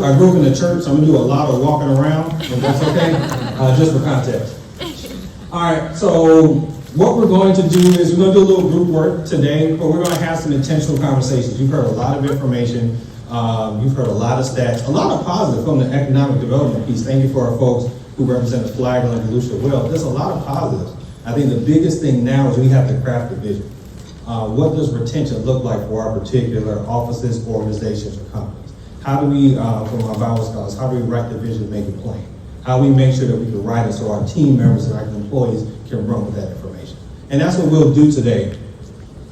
I grew up in the church, so I'm going to do a lot of walking around, if that's okay, just for context. All right, so what we're going to do is we're going to do a little group work today, but we're going to have some intentional conversations. You've heard a lot of information. You've heard a lot of stats, a lot of positive from the economic development piece. Thank you for our folks who represent the flag and Volusia well. There's a lot of positives. I think the biggest thing now is we have to craft a vision. What does retention look like for our particular offices, organizations, or companies? How do we, from our Bible scholars, how do we write the vision and make it plain? How do we make sure that we can write it so our team members and our employees can run with that information? And that's what we'll do today.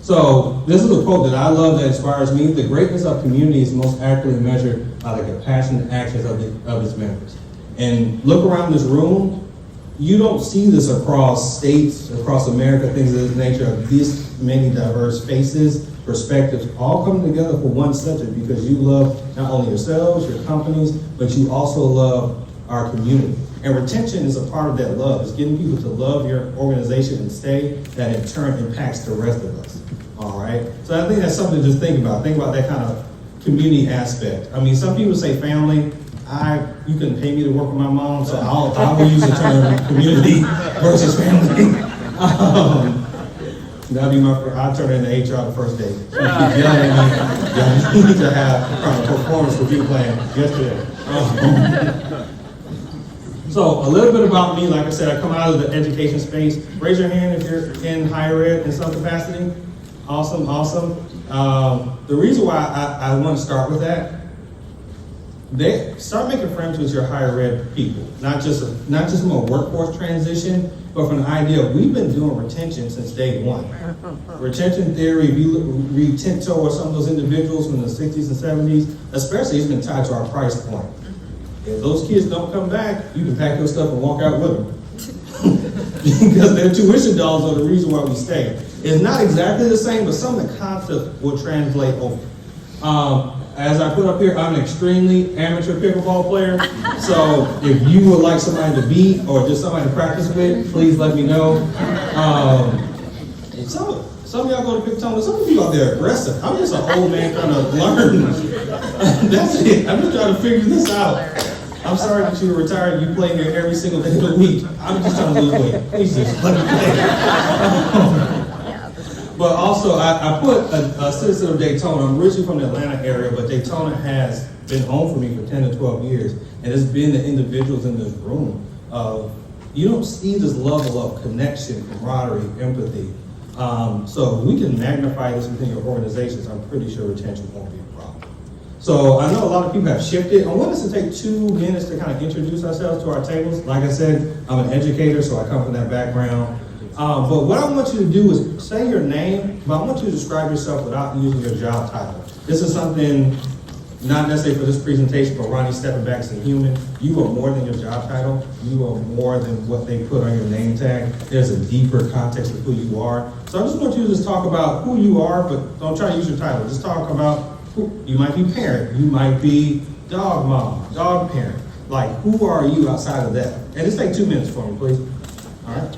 So this is a quote that I love that inspires me. The greatness of community is most accurately measured by the compassionate actions of its members. And look around this room. You don't see this across states, across America, things of this nature, of this many diverse faces, perspectives, all coming together for one subject because you love not only yourselves, your companies, but you also love our community. And retention is a part of that love. It's getting people to love your organization and stay, that in turn impacts the rest of us. All right? So I think that's something to just think about. Think about that kind of community aspect. I mean, some people say family. You couldn't pay me to work with my mom, so I will use the term community versus family. That'll be I'll turn into HR the first day. Yelling at me. You need to have a performance review plan yesterday. So a little bit about me. Like I said, I come out of the education space. Raise your hand if you're in higher ed in some capacity. Awesome. The reason why I want to start with that, start making friends with your higher ed people, not just from a workforce transition, but from the idea of we've been doing retention since day one. Retention theory, if you read Tinto or some of those individuals from the 60s and 70s, especially, it's been tied to our price point. If those kids don't come back, you can pack your stuff and walk out with them. Because their tuition dollars are the reason why we stay. It's not exactly the same, but some of the concepts will translate over. As I put up here, I'm an extremely amateur pickleball player. So if you would like somebody to beat or just somebody to practice with, please let me know. Some of y'all go to Daytona. Some of you out there are aggressive. I'm just an old man trying to learn. That's it. I'm just trying to figure this out. I'm sorry that you were retired. You play here every single day of the week. I'm just trying to lose weight. Please just let me play. But also, I put a citizen of Daytona. I'm originally from the Atlanta area, but Daytona has been home for me for 10 to 12 years. And it's been the individuals in this room. You don't see this level of connection, camaraderie, empathy. So we can magnify this within your organizations. I'm pretty sure retention won't be a problem. So I know a lot of people have shifted. I want us to take 2 minutes to kind of introduce ourselves to our tables. Like I said, I'm an educator, so I come from that background. But what I want you to do is say your name, but I want you to describe yourself without using your job title. This is something, not necessarily for this presentation, but Ronnie, stepping back as a human, you are more than your job title. You are more than what they put on your name tag. There's a deeper context of who you are. So I just want you to just talk about who you are, but don't try to use your title. Just talk about who. You might be parent. You might be dog mom, dog parent. Like, who are you outside of that? And just take 2 minutes for me, please. All right.